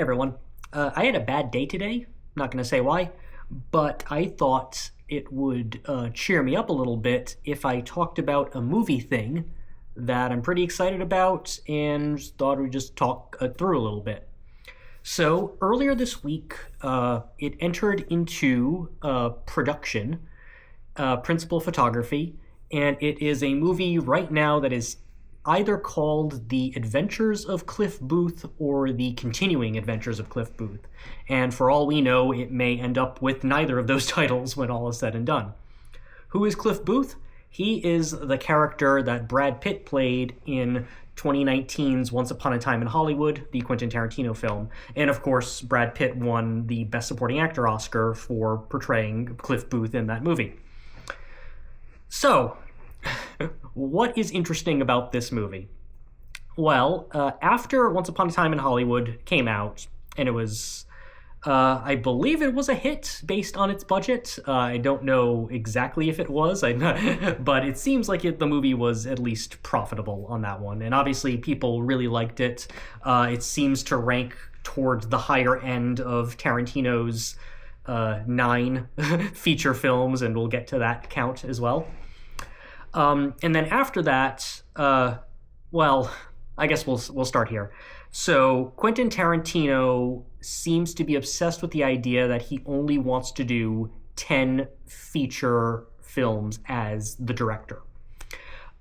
Hey everyone. I had a bad day today. Not going to say why, but I thought it would cheer me up a little bit if I talked about a movie thing that I'm pretty excited about and thought we'd just talk through a little bit. So earlier this week, it entered into production, principal photography, and it is a movie right now that is either called The Adventures of Cliff Booth or The Continuing Adventures of Cliff Booth. And for all we know, it may end up with neither of those titles when all is said and done. Who is Cliff Booth? He is the character that Brad Pitt played in 2019's Once Upon a Time in Hollywood, the Quentin Tarantino film. And of course, Brad Pitt won the Best Supporting Actor Oscar for portraying Cliff Booth in that movie. So, what is interesting about this movie? Well, after Once Upon a Time in Hollywood came out, and it was, I believe it was a hit based on its budget. I don't know exactly if it was, but it seems like the movie was at least profitable on that one. And obviously people really liked it. It seems to rank towards the higher end of Tarantino's 9 feature films, and we'll get to that count as well. And then after that, well, I guess we'll start here. So Quentin Tarantino seems to be obsessed with the idea that he only wants to do 10 feature films as the director.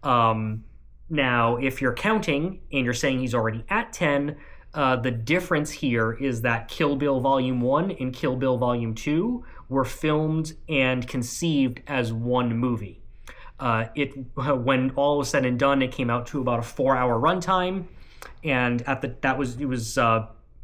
Now, if you're counting and you're saying he's already at 10, the difference here is that Kill Bill Volume 1 and Kill Bill Volume 2 were filmed and conceived as one movie. When all was said and done, it came out to about a 4-hour runtime, and it was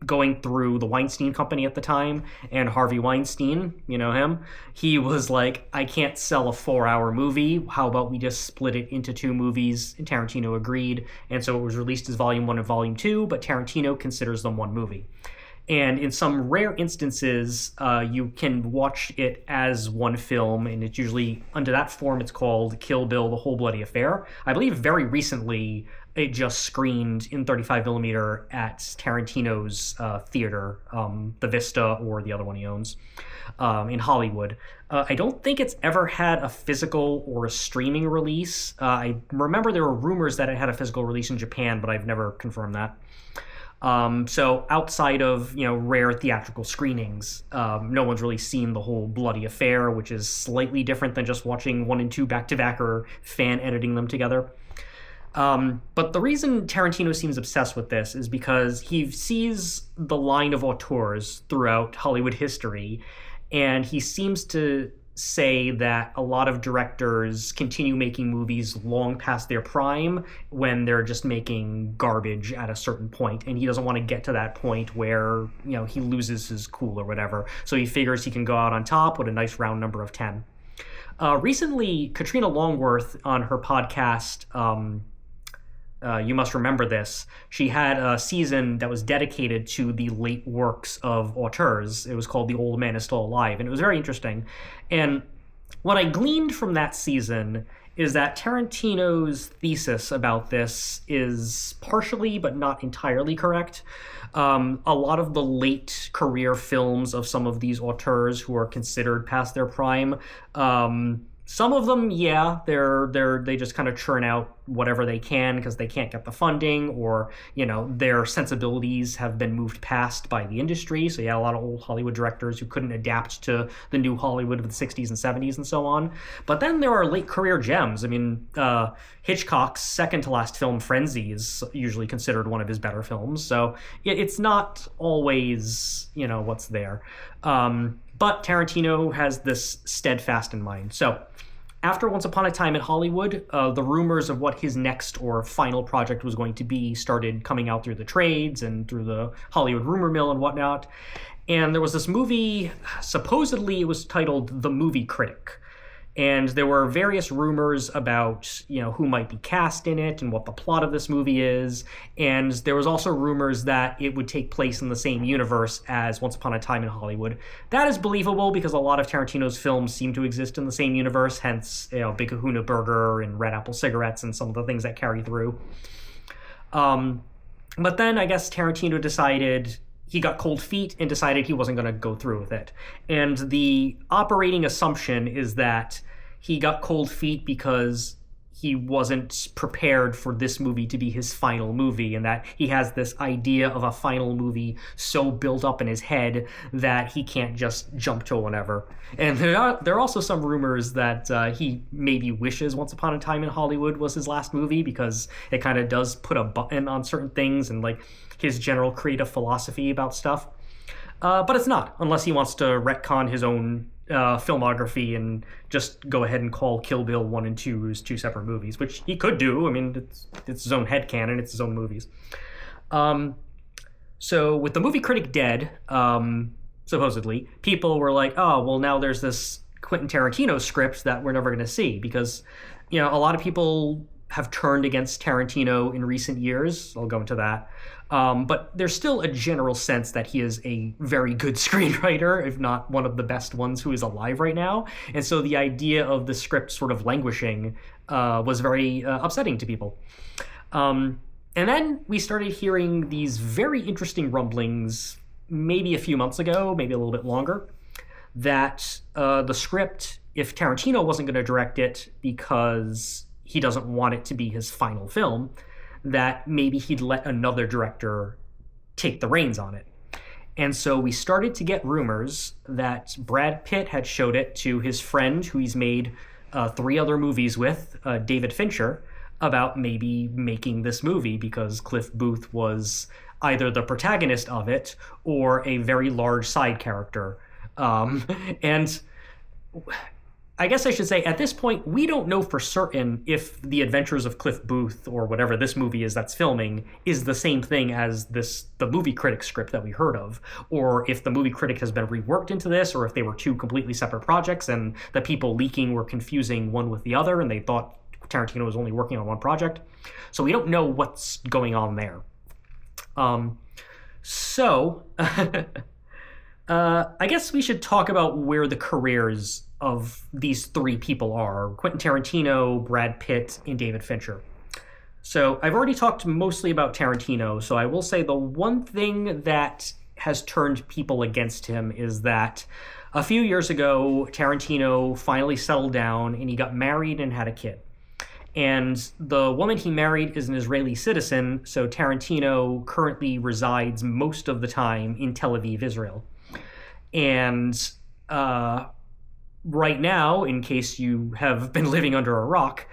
going through the Weinstein Company at the time, and Harvey Weinstein, you know him, he was like, I can't sell a 4-hour movie, how about we just split it into 2 movies? And Tarantino agreed, and so it was released as Volume 1 and Volume 2, but Tarantino considers them one movie. And in some rare instances, you can watch it as one film, and it's usually, under that form, it's called Kill Bill, The Whole Bloody Affair. I believe very recently it just screened in 35mm at Tarantino's theater, the Vista, or the other one he owns, in Hollywood. I don't think it's ever had a physical or a streaming release. I remember there were rumors that it had a physical release in Japan, but I've never confirmed that. So outside of, rare theatrical screenings, no one's really seen The Whole Bloody Affair, which is slightly different than just watching 1 and 2 back-to-back or fan editing them together. But the reason Tarantino seems obsessed with this is because he sees the line of auteurs throughout Hollywood history, and he seems to say that a lot of directors continue making movies long past their prime when they're just making garbage at a certain point, and he doesn't want to get to that point where he loses his cool or whatever, so he figures he can go out on top with a nice round number of 10. Recently, Katrina Longworth on her podcast, You Must Remember This, she had a season that was dedicated to the late works of auteurs. It was called The Old Man Is Still Alive, and it was very interesting. And what I gleaned from that season is that Tarantino's thesis about this is partially, but not entirely correct. A lot of the late career films of some of these auteurs who are considered past their prime, some of them, yeah, they just kind of churn out whatever they can because they can't get the funding, or their sensibilities have been moved past by the industry. So yeah, a lot of old Hollywood directors who couldn't adapt to the new Hollywood of the 60s and 70s and so on. But then there are late career gems. I mean, Hitchcock's second to last film, Frenzy, is usually considered one of his better films. So it's not always what's there. But Tarantino has this steadfast in mind. So after Once Upon a Time in Hollywood, the rumors of what his next or final project was going to be started coming out through the trades and through the Hollywood rumor mill and whatnot. And there was this movie, supposedly it was titled The Movie Critic. And there were various rumors about, who might be cast in it and what the plot of this movie is. And there was also rumors that it would take place in the same universe as Once Upon a Time in Hollywood. That is believable because a lot of Tarantino's films seem to exist in the same universe, hence, Big Kahuna Burger and Red Apple Cigarettes and some of the things that carry through. But then I guess Tarantino decided he got cold feet and decided he wasn't going to go through with it. And the operating assumption is that he got cold feet because he wasn't prepared for this movie to be his final movie, and that he has this idea of a final movie so built up in his head that he can't just jump to whatever. And there are also some rumors that he maybe wishes Once Upon a Time in Hollywood was his last movie, because it kind of does put a button on certain things and like his general creative philosophy about stuff. But it's not, unless he wants to retcon his own filmography and just go ahead and call Kill Bill 1 and 2 as two separate movies, which he could do. I mean, it's his own headcanon, it's his own movies. So with the movie Critic dead, supposedly, people were like, oh, well, now there's this Quentin Tarantino script that we're never going to see, because, you know, a lot of people have turned against Tarantino in recent years. I'll go into that. But there's still a general sense that he is a very good screenwriter, if not one of the best ones who is alive right now. And so the idea of the script sort of languishing was very upsetting to people. And then we started hearing these very interesting rumblings maybe a few months ago, maybe a little bit longer, that the script, if Tarantino wasn't going to direct it because he doesn't want it to be his final film, that maybe he'd let another director take the reins on it. And so we started to get rumors that Brad Pitt had showed it to his friend, who he's made 3 other movies with, David Fincher, about maybe making this movie, because Cliff Booth was either the protagonist of it or a very large side character. And I guess I should say, at this point, we don't know for certain if The Adventures of Cliff Booth, or whatever this movie is that's filming, is the same thing as the movie Critic script that we heard of, or if the movie Critic has been reworked into this, or if they were 2 completely separate projects and the people leaking were confusing one with the other and they thought Tarantino was only working on one project. So we don't know what's going on there. I guess we should talk about where the careers of these 3 people are: Quentin Tarantino, Brad Pitt, and David Fincher. So I've already talked mostly about Tarantino, so I will say the one thing that has turned people against him is that a few years ago, Tarantino finally settled down and he got married and had a kid. And the woman he married is an Israeli citizen, so Tarantino currently resides most of the time in Tel Aviv, Israel. And right now, in case you have been living under a rock,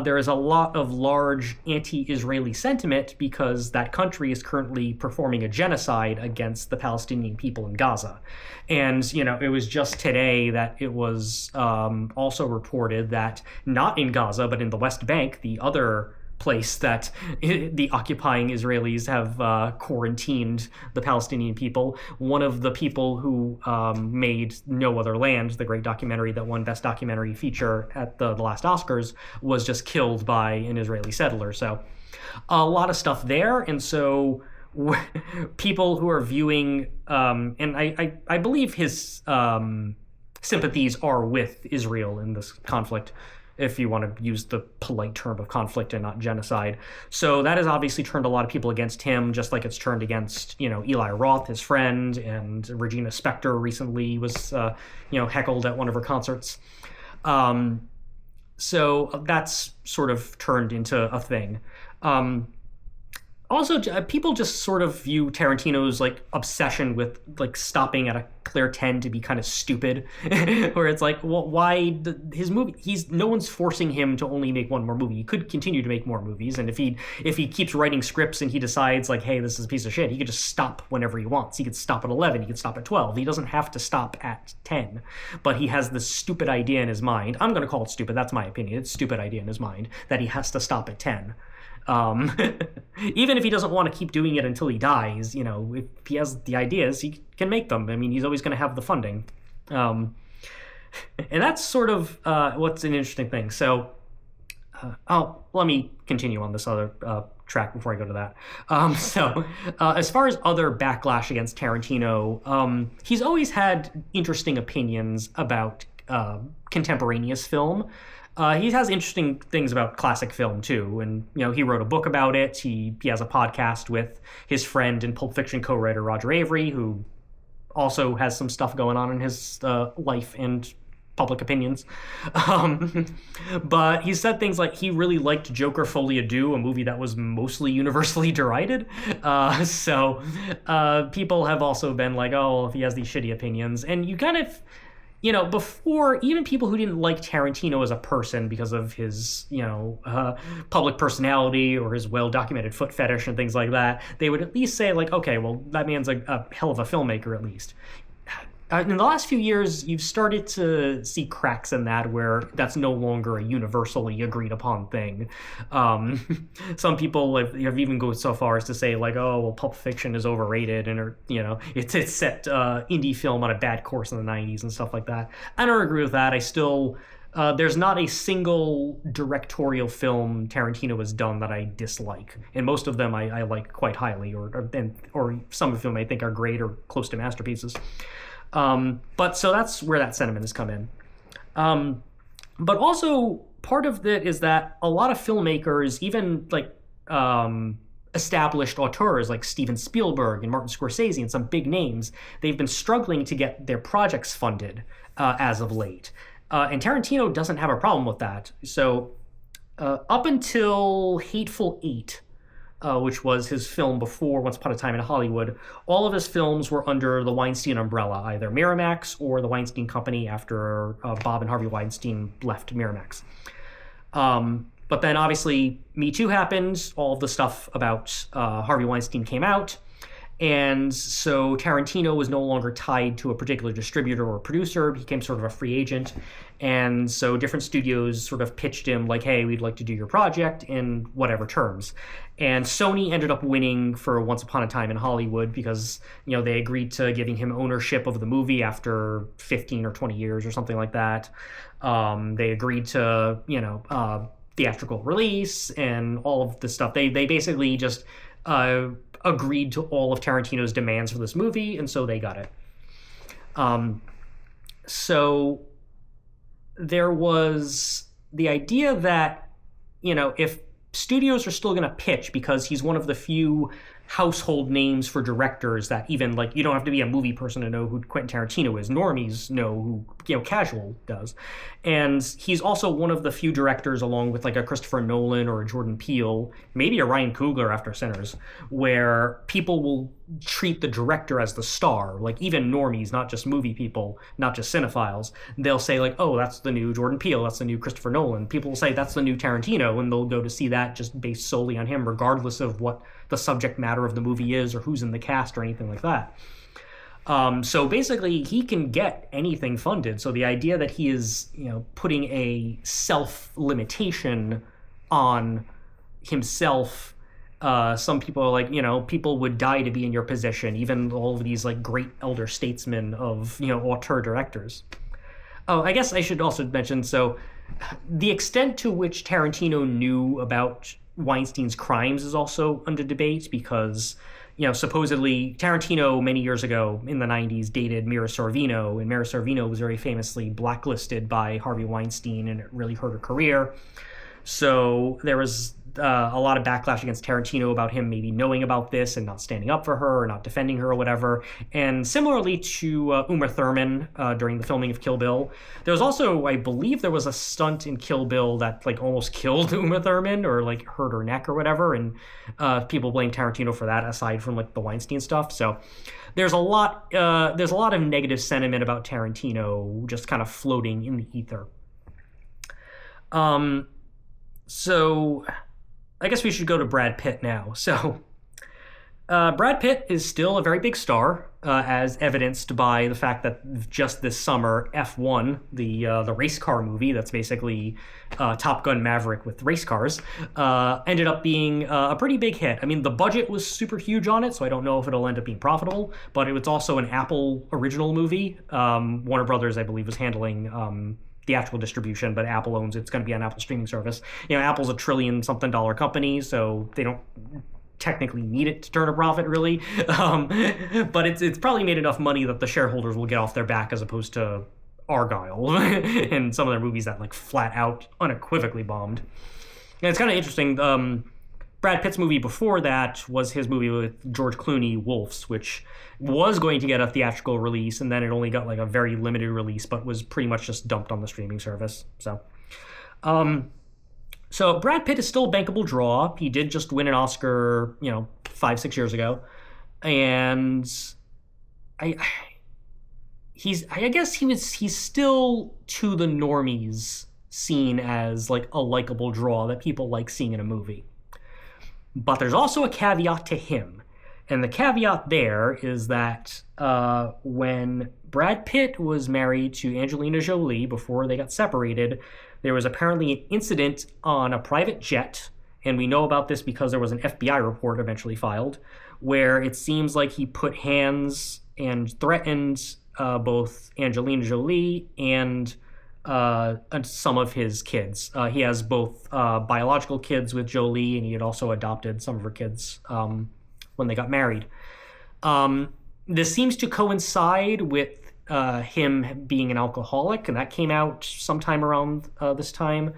there is a lot of large anti-Israeli sentiment because that country is currently performing a genocide against the Palestinian people in Gaza. And, you know, it was just today that it was also reported that not in Gaza, but in the West Bank, the other place that the occupying Israelis have quarantined the Palestinian people. One of the people who made No Other Land, the great documentary that won Best Documentary Feature at the last Oscars, was just killed by an Israeli settler. So a lot of stuff there. And so people who are viewing, and I believe his sympathies are with Israel in this conflict, if you want to use the polite term of conflict and not genocide. So that has obviously turned a lot of people against him, just like it's turned against, you know, Eli Roth, his friend, and Regina Spektor recently was, heckled at one of her concerts. So that's sort of turned into a thing. Also, people just sort of view Tarantino's like obsession with like stopping at a clear 10 to be kind of stupid, where it's like, well, why his movie? No one's forcing him to only make one more movie. He could continue to make more movies, and if he keeps writing scripts and he decides like, hey, this is a piece of shit, he could just stop whenever he wants. He could stop at 11. He could stop at 12. He doesn't have to stop at 10. But he has this stupid idea in his mind. I'm going to call it stupid. That's my opinion. It's a stupid idea in his mind that he has to stop at 10. Even if he doesn't want to keep doing it until he dies, you know, if he has the ideas, he can make them. I mean, he's always going to have the funding. And that's sort of what's an interesting thing. So, let me continue on this other track before I go to that. As far as other backlash against Tarantino, he's always had interesting opinions about contemporaneous film. He has interesting things about classic film too, and he wrote a book about it. He has a podcast with his friend and Pulp Fiction co-writer Roger Avary, who also has some stuff going on in his life and public opinions. But he said things like he really liked Joker Folie à Deux, a movie that was mostly universally derided. So people have also been like, oh, if he has these shitty opinions. And you kind of, before, even people who didn't like Tarantino as a person because of his, public personality or his well-documented foot fetish and things like that, they would at least say, like, okay, well, that man's a hell of a filmmaker at least. In the last few years, you've started to see cracks in that where that's no longer a universally agreed upon thing. Some people have even gone so far as to say, like, oh, well, Pulp Fiction is overrated, and it set indie film on a bad course in the 90s and stuff like that. I don't agree with that. I still... there's not a single directorial film Tarantino has done that I dislike, and most of them I like quite highly, or some of them I think are great or close to masterpieces. But so that's where that sentiment has come in. But also part of it is that a lot of filmmakers, even like established auteurs like Steven Spielberg and Martin Scorsese and some big names, they've been struggling to get their projects funded as of late. And Tarantino doesn't have a problem with that. So up until Hateful Eight, which was his film before Once Upon a Time in Hollywood, all of his films were under the Weinstein umbrella, either Miramax or the Weinstein Company after Bob and Harvey Weinstein left Miramax. But then obviously Me Too happened, all of the stuff about Harvey Weinstein came out, and so Tarantino was no longer tied to a particular distributor or producer. He became sort of a free agent. And so different studios sort of pitched him like, hey, we'd like to do your project in whatever terms. And Sony ended up winning for Once Upon a Time in Hollywood because, they agreed to giving him ownership of the movie after 15 or 20 years or something like that. They agreed to, theatrical release and all of this stuff. They basically just agreed to all of Tarantino's demands for this movie, and so they got it. So there was the idea that, if studios are still going to pitch because he's one of the few household names for directors that even, like, you don't have to be a movie person to know who Quentin Tarantino is. Normies know who, casual does. And he's also one of the few directors, along with like a Christopher Nolan or a Jordan Peele, maybe a Ryan Coogler after Sinners, where people will treat the director as the star. Like, even normies, not just movie people, not just cinephiles, they'll say like, oh, that's the new Jordan Peele, that's the new Christopher Nolan. People will say that's the new Tarantino, and they'll go to see that just based solely on him, regardless of what the subject matter of the movie is or who's in the cast or anything like that. So basically, he can get anything funded. So the idea that he is, putting a self-limitation on himself, some people are like, people would die to be in your position, even all of these like great elder statesmen of, auteur directors. Oh, I guess I should also mention, so the extent to which Tarantino knew about Weinstein's crimes is also under debate because, supposedly Tarantino many years ago in the 90s dated Mira Sorvino, and Mira Sorvino was very famously blacklisted by Harvey Weinstein, and it really hurt her career. So there was a lot of backlash against Tarantino about him maybe knowing about this and not standing up for her or not defending her or whatever. And similarly to Uma Thurman during the filming of Kill Bill, there was also, I believe there was a stunt in Kill Bill that like almost killed Uma Thurman or like hurt her neck or whatever, and people blame Tarantino for that aside from like the Weinstein stuff. So there's a lot of negative sentiment about Tarantino just kind of floating in the ether. So I guess we should go to Brad Pitt now. So Brad Pitt is still a very big star, as evidenced by the fact that just this summer, F1, the race car movie that's basically Top Gun Maverick with race cars, ended up being a pretty big hit. I mean, the budget was super huge on it, so I don't know if it'll end up being profitable, but it was also an Apple original movie. Warner Brothers, I believe, was handling theatrical distribution, but Apple owns it. It's going to be on Apple streaming service. Apple's a $1 trillion something company, so they don't technically need it to turn a profit, really. But it's probably made enough money that the shareholders will get off their back as opposed to Argyle and some of their movies that like flat out unequivocally bombed. And it's kind of interesting. Brad Pitt's movie before that was his movie with George Clooney, Wolves, which was going to get a theatrical release, and then it only got like a very limited release, but was pretty much just dumped on the streaming service. So Brad Pitt is still a bankable draw. He did just win an Oscar, 5-6 years ago, and I guess he's still to the normies seen as like a likable draw that people like seeing in a movie. But there's also a caveat to him. And the caveat there is that when Brad Pitt was married to Angelina Jolie before they got separated, there was apparently an incident on a private jet, and we know about this because there was an FBI report eventually filed, where it seems like he put hands and threatened both Angelina Jolie and some of his kids. He has both biological kids with Jolie, and he had also adopted some of her kids when they got married. This seems to coincide with him being an alcoholic, and that came out sometime around this time.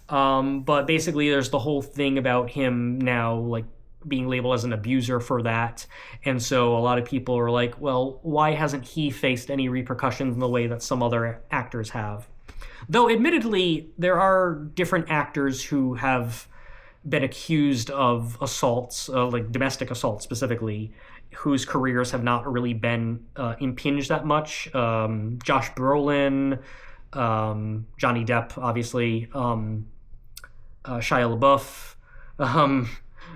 But basically, there's the whole thing about him now, like, being labeled as an abuser for that. And so a lot of people are like, well, why hasn't he faced any repercussions in the way that some other actors have? Though, admittedly, there are different actors who have been accused of assaults, like domestic assault specifically, whose careers have not really been impinged that much. Josh Brolin, Johnny Depp, obviously, Shia LaBeouf,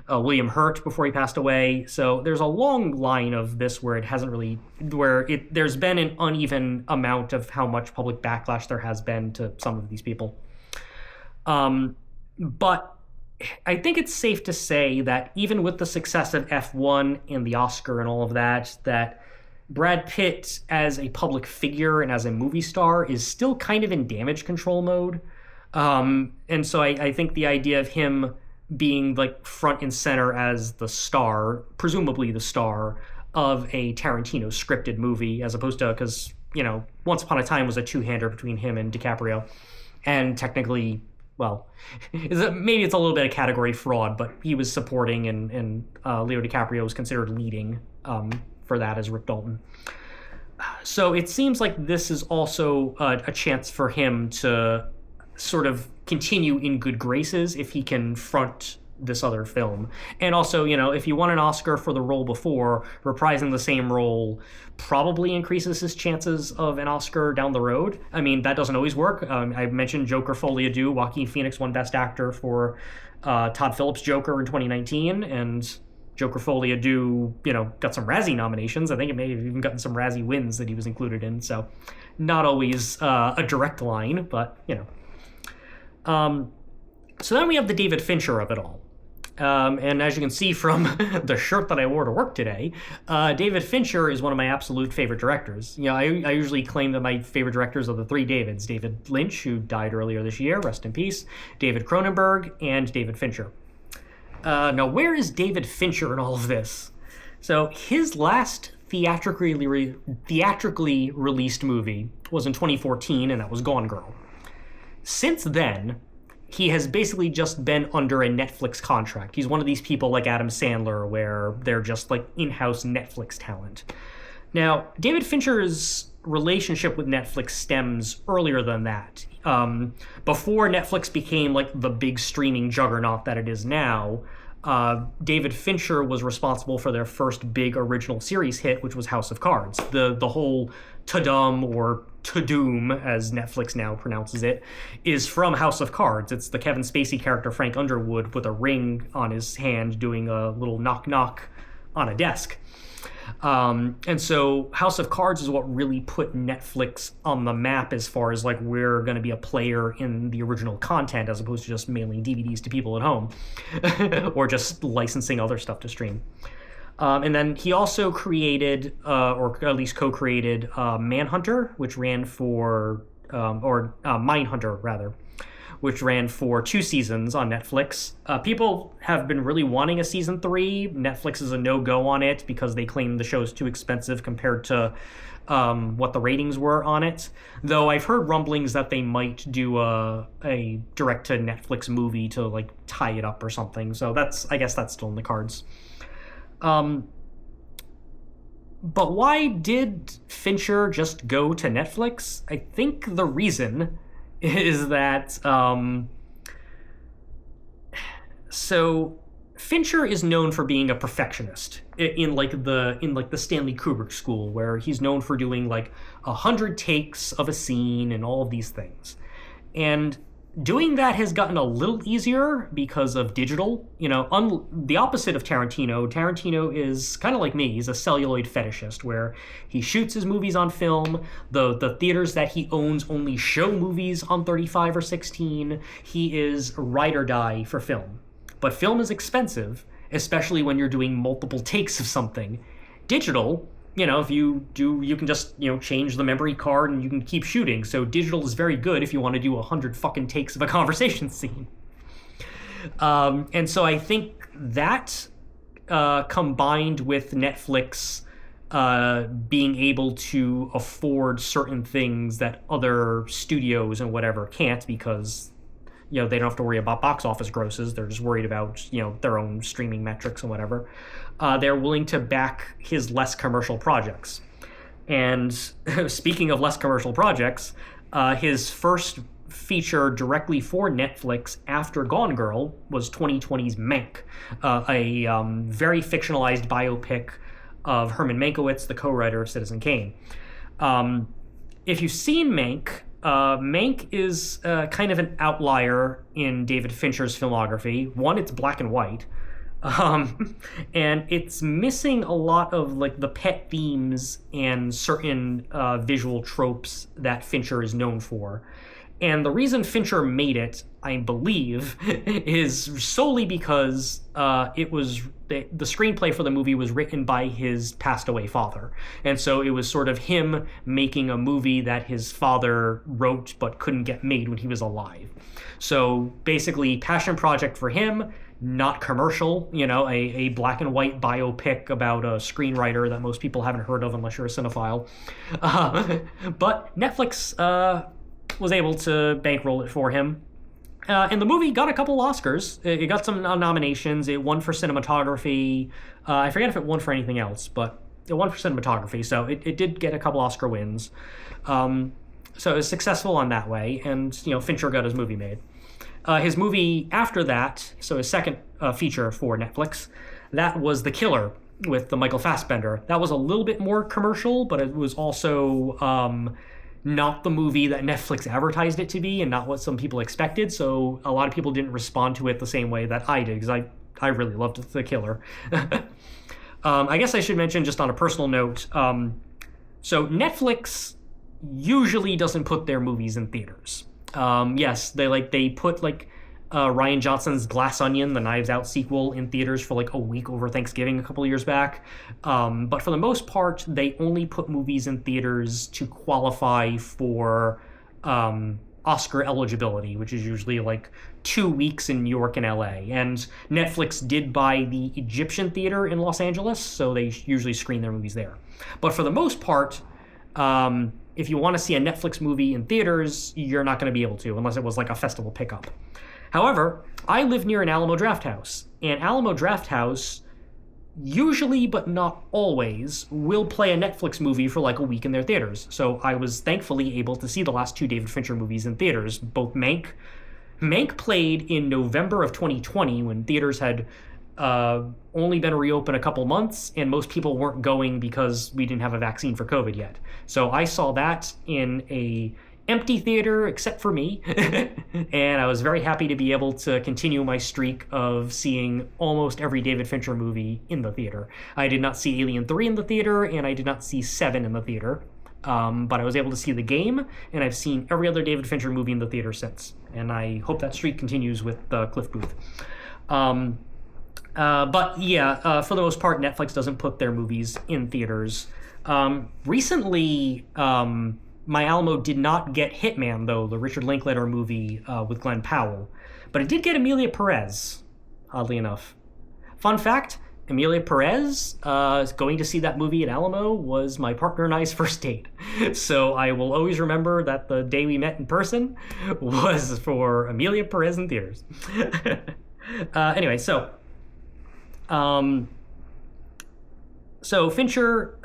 William Hurt before he passed away. So there's a long line of this where it hasn't really, there's been an uneven amount of how much public backlash there has been to some of these people. But I think it's safe to say that even with the success of F1 and the Oscar and all of that, that Brad Pitt as a public figure and as a movie star is still kind of in damage control mode. And so I think the idea of him being like front and center as the star, presumably the star of a Tarantino scripted movie, as opposed to, because, Once Upon a Time was a two-hander between him and DiCaprio. And technically, well, maybe it's a little bit of category fraud, but he was supporting, and Leo DiCaprio was considered leading for that as Rick Dalton. So it seems like this is also a chance for him to sort of continue in good graces if he can front this other film. And also, if he won an Oscar for the role before, reprising the same role probably increases his chances of an Oscar down the road. I mean, that doesn't always work. I mentioned Joker Folie à Deux. Joaquin Phoenix won Best Actor for Todd Phillips' Joker in 2019, and Joker Folie à Deux, got some Razzie nominations. I think it may have even gotten some Razzie wins that he was included in. So not always a direct line, but, So then we have the David Fincher of it all. And as you can see from the shirt that I wore to work today, David Fincher is one of my absolute favorite directors. I usually claim that my favorite directors are the three Davids: David Lynch, who died earlier this year, rest in peace, David Cronenberg, and David Fincher. Now, where is David Fincher in all of this? So his last theatrically released movie was in 2014, and that was Gone Girl. Since then, he has basically just been under a Netflix contract. He's one of these people like Adam Sandler, where they're just like in-house Netflix talent. Now, David Fincher's relationship with Netflix stems earlier than that. Before Netflix became like the big streaming juggernaut that it is now, David Fincher was responsible for their first big original series hit, which was House of Cards. The whole Tudum, or Tudum, as Netflix now pronounces it, is from House of Cards. It's the Kevin Spacey character Frank Underwood with a ring on his hand doing a little knock-knock on a desk. And so House of Cards is what really put Netflix on the map as far as like we're going to be a player in the original content, as opposed to just mailing DVDs to people at home or just licensing other stuff to stream. And then he also created, or at least co-created, Manhunter, which ran for, or Mindhunter rather, which ran for 2 seasons on Netflix. People have been really wanting a season 3. Netflix is a no-go on it because they claim the show's too expensive compared to what the ratings were on it. Though I've heard rumblings that they might do a direct-to-Netflix movie to like tie it up or something. So I guess that's still in the cards. But why did Fincher just go to Netflix? I think the reason is that so Fincher is known for being a perfectionist in the Stanley Kubrick school, where he's known for doing like 100 takes of a scene and all of these things. And doing that has gotten a little easier because of digital. The opposite of Tarantino. Tarantino is kind of like me. He's a celluloid fetishist, where he shoots his movies on film. The theaters that he owns only show movies on 35 or 16. He is ride or die for film. But film is expensive, especially when you're doing multiple takes of something. Digital, if you do, you can just, change the memory card and you can keep shooting. So digital is very good if you want to do 100 fucking takes of a conversation scene. And so I think that combined with Netflix being able to afford certain things that other studios and whatever can't, because they don't have to worry about box office grosses. They're just worried about, their own streaming metrics and whatever. They're willing to back his less commercial projects. And speaking of less commercial projects, his first feature directly for Netflix after Gone Girl was 2020's Mank, a very fictionalized biopic of Herman Mankiewicz, the co-writer of Citizen Kane. If you've seen Mank, Mank is kind of an outlier in David Fincher's filmography. One, it's black and white, and it's missing a lot of like the pet themes and certain visual tropes that Fincher is known for. And the reason Fincher made it, I believe, is solely because the screenplay for the movie was written by his passed away father. And so it was sort of him making a movie that his father wrote but couldn't get made when he was alive. So basically, passion project for him, not commercial, a black and white biopic about a screenwriter that most people haven't heard of unless you're a cinephile. But Netflix was able to bankroll it for him. And the movie got a couple Oscars. It got some nominations. It won for cinematography. I forget if it won for anything else, but it won for cinematography. So it did get a couple Oscar wins. So it was successful on that way. And, Fincher got his movie made. His movie after that, so his second feature for Netflix, that was The Killer with the Michael Fassbender. That was a little bit more commercial, but it was also not the movie that Netflix advertised it to be and not what some people expected. So a lot of people didn't respond to it the same way that I did, because I really loved The Killer. I guess I should mention, just on a personal note, so Netflix usually doesn't put their movies in theaters. Yes, they put Rian Johnson's Glass Onion, the Knives Out sequel, in theaters for a week over Thanksgiving a couple of years back. But for the most part, they only put movies in theaters to qualify for Oscar eligibility, which is usually 2 weeks in New York and LA. And Netflix did buy the Egyptian Theater in Los Angeles, so they usually screen their movies there. But for the most part, if you want to see a Netflix movie in theaters, you're not going to be able to, unless it was a festival pickup. However, I live near an Alamo Drafthouse, and Alamo Drafthouse, usually but not always, will play a Netflix movie for a week in their theaters. So I was thankfully able to see the last 2 David Fincher movies in theaters, both Mank. Mank played in November of 2020, when theaters had only been reopened a couple months, and most people weren't going because we didn't have a vaccine for COVID yet. So I saw that in a empty theater except for me, and I was very happy to be able to continue my streak of seeing almost every David Fincher movie in the theater. I did not see Alien 3 in the theater, and I did not see Seven in the theater, but I was able to see The Game, and I've seen every other David Fincher movie in the theater since, and I hope that streak continues with Cliff Booth. But yeah, for the most part, Netflix doesn't put their movies in theaters. Recently, My Alamo did not get Hitman, though, the Richard Linklater movie with Glenn Powell. But it did get Emilia Perez, oddly enough. Fun fact, Emilia Perez, going to see that movie at Alamo was my partner and I's first date. So I will always remember that the day we met in person was for Emilia Perez in theaters. Anyway, so Fincher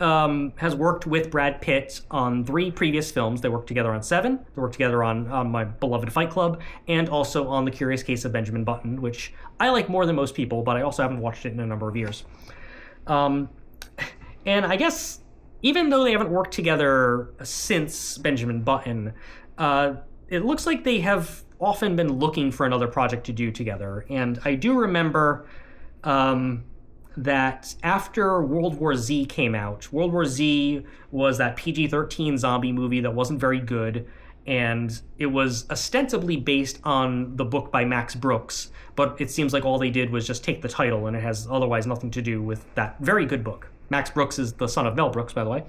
has worked with Brad Pitt on 3 previous films. They worked together on Seven. They worked together on my beloved Fight Club, and also on The Curious Case of Benjamin Button, which I like more than most people, but I also haven't watched it in a number of years. And I guess even though they haven't worked together since Benjamin Button, it looks like they have often been looking for another project to do together. And I do remember that after World War Z came out, World War Z was that PG-13 zombie movie that wasn't very good, and it was ostensibly based on the book by Max Brooks, but it seems like all they did was just take the title, and it has otherwise nothing to do with that very good book. Max Brooks is the son of Mel Brooks, by the way.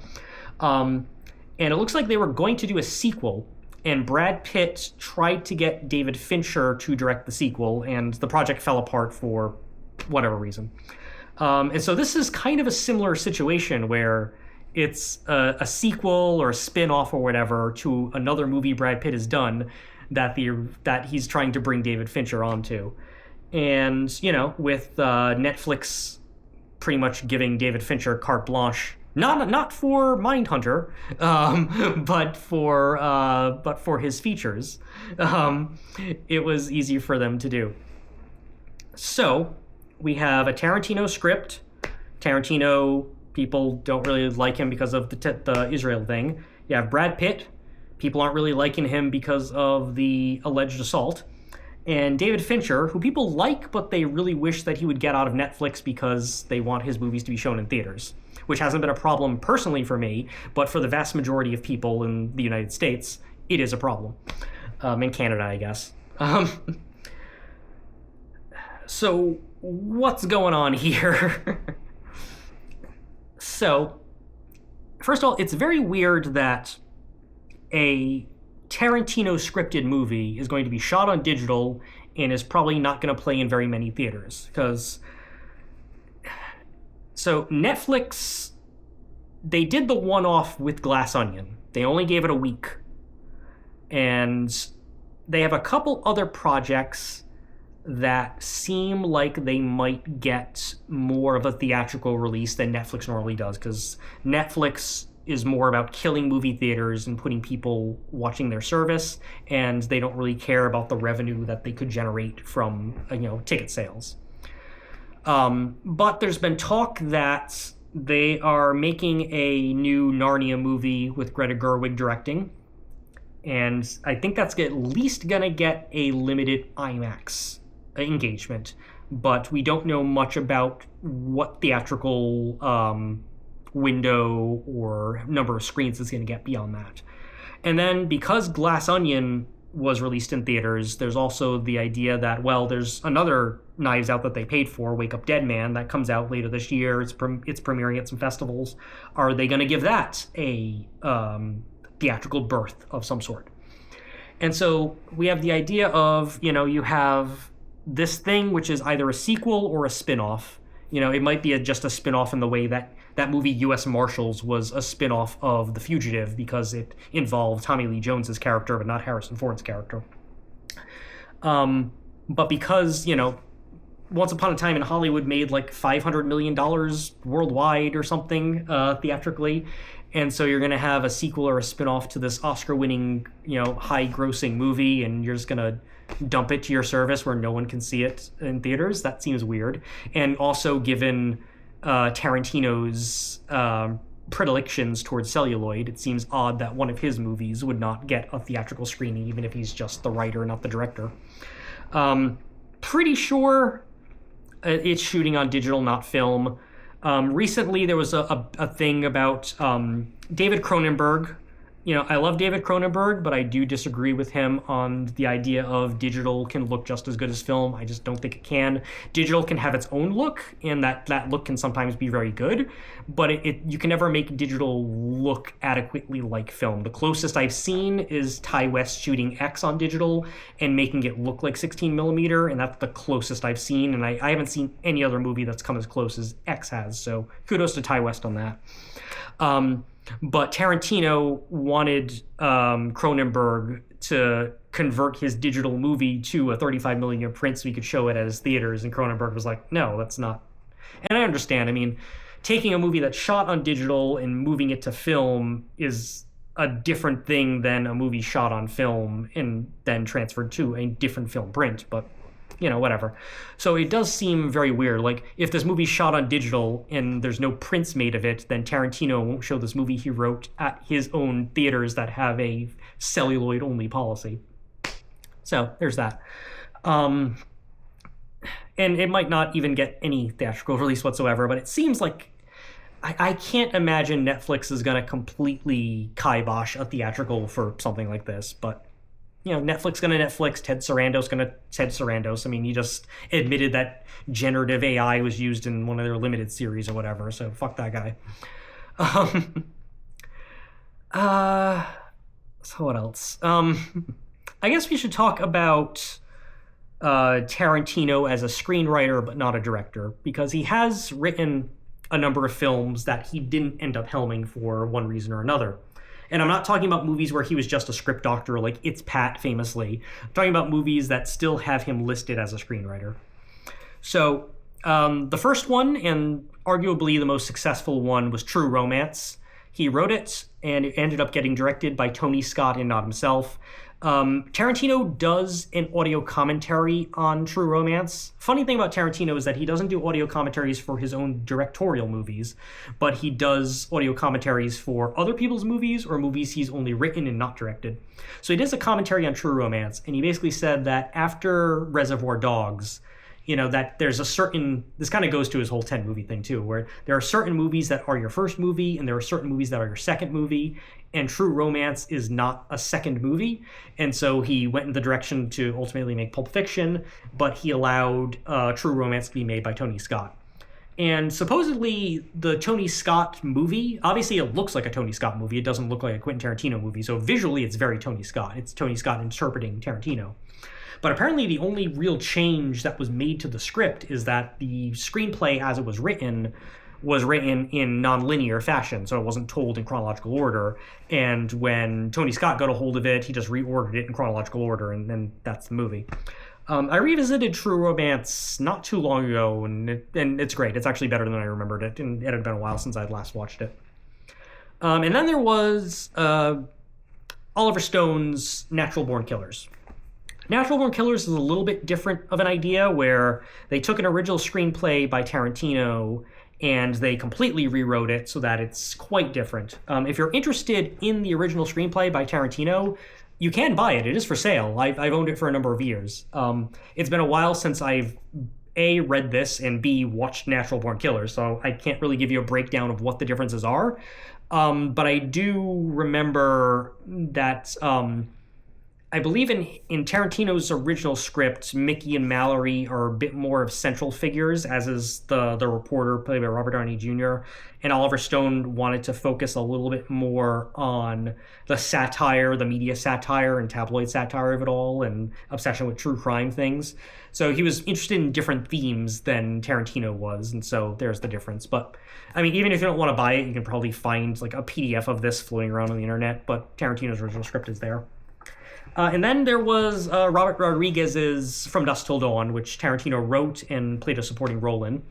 And it looks like they were going to do a sequel, and Brad Pitt tried to get David Fincher to direct the sequel, and the project fell apart for whatever reason. And so this is kind of a similar situation where it's a sequel or a spin-off or whatever to another movie Brad Pitt has done that he's trying to bring David Fincher onto. And, with Netflix pretty much giving David Fincher carte blanche, not for Mindhunter, but for his features, it was easy for them to do. So we have a Tarantino script. Tarantino, people don't really like him because of the Israel thing. You have Brad Pitt. People aren't really liking him because of the alleged assault. And David Fincher, who people like, but they really wish that he would get out of Netflix because they want his movies to be shown in theaters, which hasn't been a problem personally for me, but for the vast majority of people in the United States, it is a problem. In Canada, I guess. So what's going on here? So, first of all, it's very weird that a Tarantino scripted movie is going to be shot on digital and is probably not going to play in very many theaters. So Netflix, they did the one-off with Glass Onion. They only gave it a week. And they have a couple other projects that seem like they might get more of a theatrical release than Netflix normally does, because Netflix is more about killing movie theaters and putting people watching their service, and they don't really care about the revenue that they could generate from ticket sales. But there's been talk that they are making a new Narnia movie with Greta Gerwig directing, and I think that's at least gonna get a limited IMAX engagement, but we don't know much about what theatrical window or number of screens it's going to get beyond that. And then because Glass Onion was released in theaters, there's also the idea that, well, there's another Knives Out that they paid for, Wake Up Dead Man, that comes out later this year. It's premiering at some festivals. Are they going to give that a theatrical birth of some sort? And so we have the idea of, you have this thing which is either a sequel or a spin-off. It might be just a spin-off in the way that movie U.S. Marshals was a spin-off of The Fugitive because it involved Tommy Lee Jones's character but not Harrison Ford's character. But because, Once Upon a Time in Hollywood made like $500 million worldwide or something theatrically, and so you're going to have a sequel or a spin-off to this Oscar-winning, high-grossing movie, and you're just going to dump it to your service where no one can see it in theaters. That seems weird. And also, given Tarantino's predilections towards celluloid, it seems odd that one of his movies would not get a theatrical screening, even if he's just the writer, not the director. Pretty sure it's shooting on digital, not film. Recently, there was a thing about David Cronenberg I love David Cronenberg, but I do disagree with him on the idea of digital can look just as good as film. I just don't think it can. Digital can have its own look, and that look can sometimes be very good, but you can never make digital look adequately like film. The closest I've seen is Ty West shooting X on digital and making it look like 16 millimeter, and that's the closest I've seen, and I haven't seen any other movie that's come as close as X has, so kudos to Ty West on that. But Tarantino wanted Cronenberg to convert his digital movie to a 35 millimeter print so he could show it at his theaters, and Cronenberg was like, no, that's not. And I understand. I mean, taking a movie that's shot on digital and moving it to film is a different thing than a movie shot on film and then transferred to a different film print, but whatever. So it does seem very weird. Like, if this movie's shot on digital and there's no prints made of it, then Tarantino won't show this movie he wrote at his own theaters that have a celluloid-only policy. So there's that. And it might not even get any theatrical release whatsoever, but it seems like I can't imagine Netflix is going to completely kibosh a theatrical for something like this, but Netflix going to Netflix, Ted Sarandos going to Ted Sarandos. I mean, he just admitted that generative AI was used in one of their limited series or whatever, so fuck that guy. So what else? I guess we should talk about Tarantino as a screenwriter but not a director, because he has written a number of films that he didn't end up helming for one reason or another. And I'm not talking about movies where he was just a script doctor, like It's Pat famously. I'm talking about movies that still have him listed as a screenwriter. So the first one, and arguably the most successful one, was True Romance. He wrote it, and it ended up getting directed by Tony Scott and not himself. Tarantino does an audio commentary on True Romance. Funny thing about Tarantino is that he doesn't do audio commentaries for his own directorial movies, but he does audio commentaries for other people's movies or movies he's only written and not directed. So he does a commentary on True Romance, and he basically said that after Reservoir Dogs, that there's a certain, this kind of goes to his whole 10 movie thing too, where there are certain movies that are your first movie and there are certain movies that are your second movie, and True Romance is not a second movie. And so he went in the direction to ultimately make Pulp Fiction, but he allowed True Romance to be made by Tony Scott. And supposedly the Tony Scott movie, obviously it looks like a Tony Scott movie, it doesn't look like a Quentin Tarantino movie, so visually it's very Tony Scott. It's Tony Scott interpreting Tarantino. But apparently the only real change that was made to the script is that the screenplay as it was written in non-linear fashion, so it wasn't told in chronological order. And when Tony Scott got a hold of it, he just reordered it in chronological order, and then that's the movie. I revisited True Romance not too long ago, and it's great. It's actually better than I remembered it, and it had been a while since I'd last watched it. And then there was Oliver Stone's Natural Born Killers. Natural Born Killers is a little bit different of an idea, where they took an original screenplay by Tarantino and they completely rewrote it so that it's quite different. If you're interested in the original screenplay by Tarantino, you can buy it. It is for sale. I've owned it for a number of years. It's been a while since I've A, read this, and B, watched Natural Born Killers, so I can't really give you a breakdown of what the differences are. But I do remember that I believe in Tarantino's original script, Mickey and Mallory are a bit more of central figures, as is the reporter played by Robert Downey Jr., and Oliver Stone wanted to focus a little bit more on the satire, the media satire and tabloid satire of it all, and obsession with true crime things. So he was interested in different themes than Tarantino was, and so there's the difference. But, I mean, even if you don't want to buy it, you can probably find like a PDF of this floating around on the internet, but Tarantino's original script is there. And then there was Robert Rodriguez's From Dusk Till Dawn, which Tarantino wrote and played a supporting role in.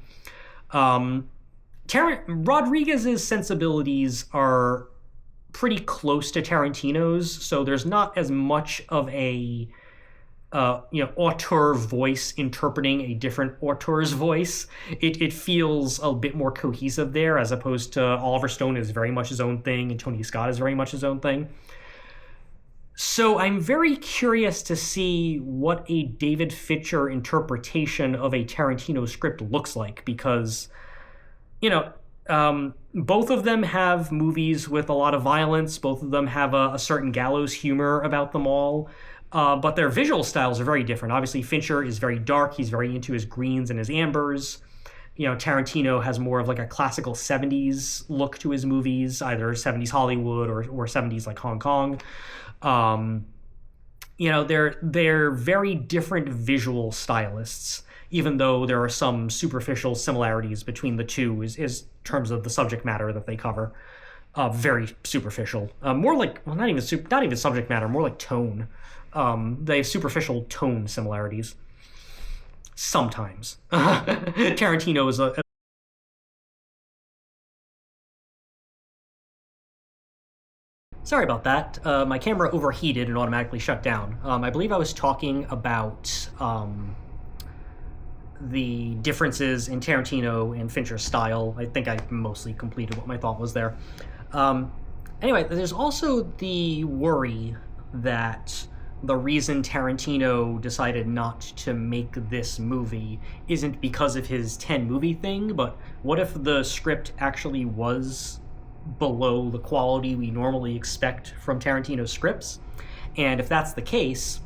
Rodriguez's sensibilities are pretty close to Tarantino's, so there's not as much of a auteur voice interpreting a different auteur's voice. It feels a bit more cohesive there, as opposed to Oliver Stone is very much his own thing and Tony Scott is very much his own thing. So I'm very curious to see what a David Fincher interpretation of a Tarantino script looks like, because, Both of them have movies with a lot of violence. Both of them have a certain gallows humor about them all. But their visual styles are very different. Obviously, Fincher is very dark. He's very into his greens and his ambers. Tarantino has more of like a classical 70s look to his movies, either 70s Hollywood or 70s like Hong Kong. They're very different visual stylists, even though there are some superficial similarities between the two is terms of the subject matter that they cover. Very superficial. More like, well, not even subject matter, more like tone. They have superficial tone similarities. Sometimes. Tarantino is a... Sorry about that. My camera overheated and automatically shut down. I believe I was talking about the differences in Tarantino and Fincher's style. I think I mostly completed what my thought was there. Anyway, there's also the worry that the reason Tarantino decided not to make this movie isn't because of his 10-movie thing, but what if the script actually was below the quality we normally expect from Tarantino's scripts? And if that's the case,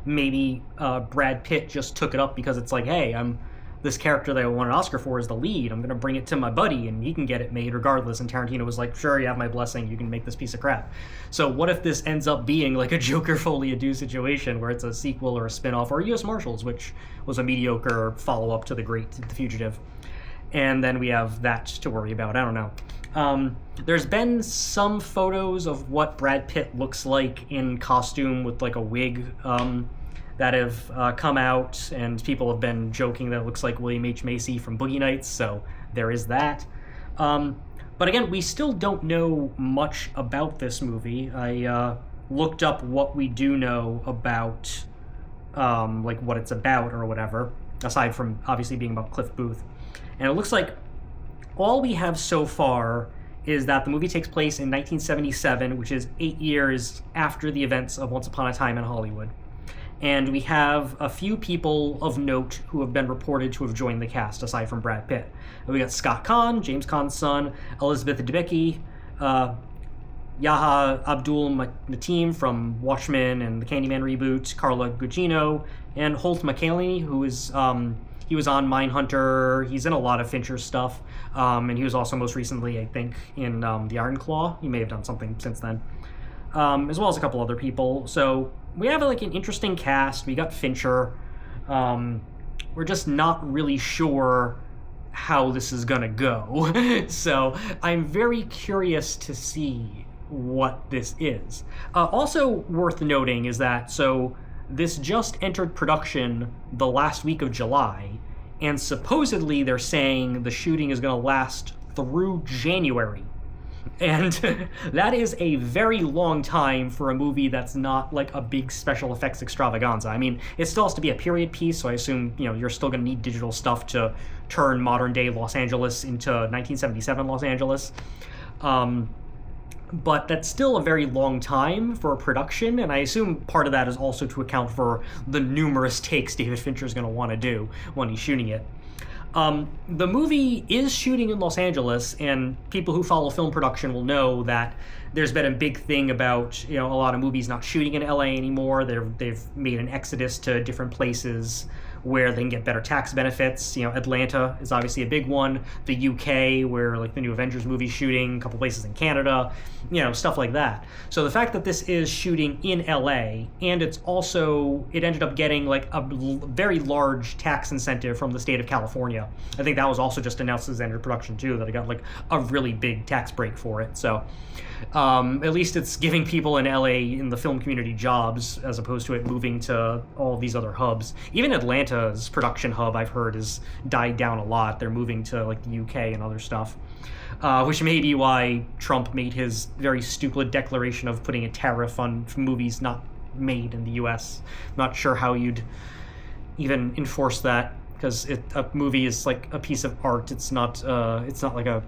maybe Brad Pitt just took it up because it's like, hey, I'm this character that I won an Oscar for is the lead. I'm going to bring it to my buddy and he can get it made regardless. And Tarantino was like, sure, you have my blessing. You can make this piece of crap. So what if this ends up being like a Joker Folie à Deux situation where it's a sequel or a spinoff, or U.S. Marshals, which was a mediocre follow-up to The Fugitive. And then we have that to worry about. I don't know. There's been some photos of what Brad Pitt looks like in costume with like a wig that have come out, and people have been joking that it looks like William H. Macy from Boogie Nights, so there is that. But again, we still don't know much about this movie. I looked up what we do know about, like what it's about or whatever, aside from obviously being about Cliff Booth. And it looks like all we have so far is that the movie takes place in 1977, which is 8 years after the events of Once Upon a Time in Hollywood. And we have a few people of note who have been reported to have joined the cast, aside from Brad Pitt. We got Scott Kahn, James Caan's son, Elizabeth Debicki, Yahya Abdul-Mateen from Watchmen and the Candyman reboot, Carla Gugino, and Holt McCallany, who is... he was on Mindhunter. He's in a lot of Fincher stuff. And he was also most recently, I think, in The Iron Claw. He may have done something since then. As well as a couple other people. So we have like an interesting cast. We got Fincher. We're just not really sure how this is gonna go. So I'm very curious to see what this is. Also worth noting is that, so this just entered production the last week of July, and supposedly they're saying the shooting is going to last through January. And that is a very long time for a movie that's not like a big special effects extravaganza. I mean, it still has to be a period piece, so I assume, you're still going to need digital stuff to turn modern-day Los Angeles into 1977 Los Angeles. But that's still a very long time for a production, and I assume part of that is also to account for the numerous takes David Fincher is going to want to do when he's shooting it. The movie is shooting in Los Angeles, and people who follow film production will know that there's been a big thing about a lot of movies not shooting in LA anymore. They've made an exodus to different places where they can get better tax benefits. Atlanta is obviously a big one. The UK, where like the new Avengers movie shooting, a couple places in Canada, stuff like that. So the fact that this is shooting in LA, and it ended up getting like a very large tax incentive from the state of California. I think that was also just announced as end of production too, that it got like a really big tax break for it. So at least it's giving people in LA in the film community jobs, as opposed to it moving to all these other hubs. Even Atlanta's production hub, I've heard, has died down a lot. They're moving to like the UK and other stuff, which may be why Trump made his very stupid declaration of putting a tariff on movies not made in the US. I'm not sure how you'd even enforce that, because a movie is like a piece of art. It's not like a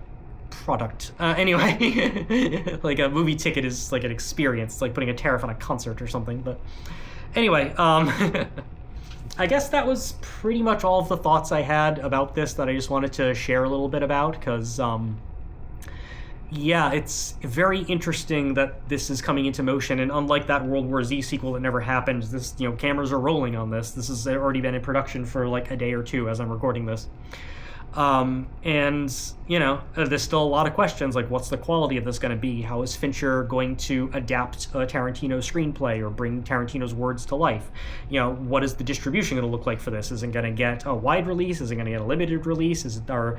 product. Anyway, like a movie ticket is like an experience. It's like putting a tariff on a concert or something. But anyway, I guess that was pretty much all of the thoughts I had about this that I just wanted to share a little bit about, because yeah, it's very interesting that this is coming into motion, and unlike that World War Z sequel that never happened, this, cameras are rolling on this. This has already been in production for like a day or two as I'm recording this. And, there's still a lot of questions, like what's the quality of this going to be? How is Fincher going to adapt a Tarantino screenplay or bring Tarantino's words to life? What is the distribution going to look like for this? Is it going to get a wide release? Is it going to get a limited release? Is it going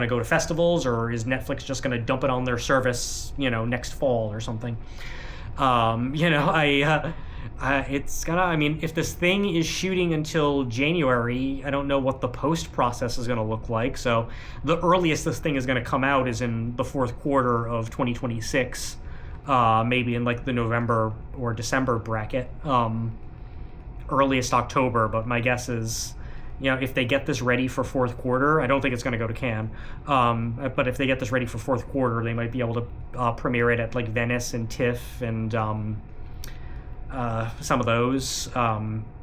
to go to festivals, or is Netflix just going to dump it on their service, next fall or something? It's gonna, if this thing is shooting until January, I don't know what the post process is gonna look like. So the earliest this thing is gonna come out is in the fourth quarter of 2026, maybe in like the November or December bracket, earliest October. But my guess is, if they get this ready for fourth quarter, I don't think it's going to go to Cannes. But if they get this ready for fourth quarter, they might be able to premiere it at like Venice and TIFF and some of those,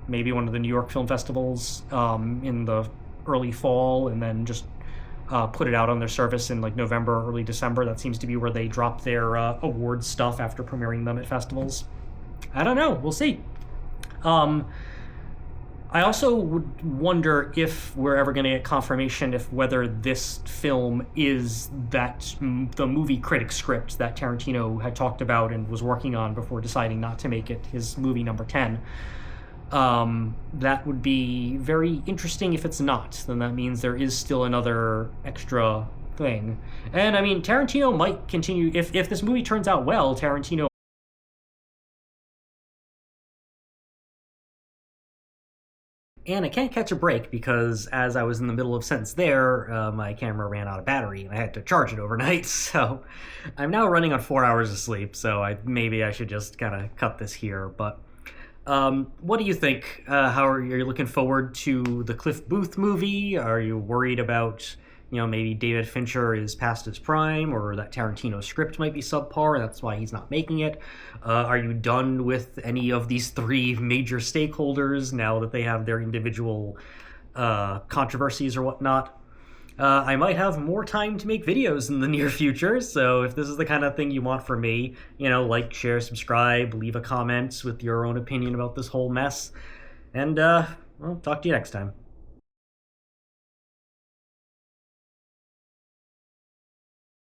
maybe one of the New York film festivals in the early fall, and then just put it out on their service in like November, early December. That seems to be where they drop their awards stuff after premiering them at festivals. I don't know. We'll see. I also would wonder if we're ever going to get confirmation if whether this film is the movie Critic script that Tarantino had talked about and was working on before deciding not to make it his movie number 10. That would be very interesting if it's not. Then that means there is still another extra thing. And Tarantino might continue, if this movie turns out well, Tarantino. And I can't catch a break because as I was in the middle of a sentence there, my camera ran out of battery and I had to charge it overnight. So I'm now running on 4 hours of sleep. So maybe I should just kind of cut this here. But what do you think? How are you looking forward to the Cliff Booth movie? Are you worried about, maybe David Fincher is past his prime, or that Tarantino script might be subpar and that's why he's not making it? Are you done with any of these three major stakeholders now that they have their individual controversies or whatnot? I might have more time to make videos in the near future, so if this is the kind of thing you want from me, like, share, subscribe, leave a comment with your own opinion about this whole mess, and, talk to you next time.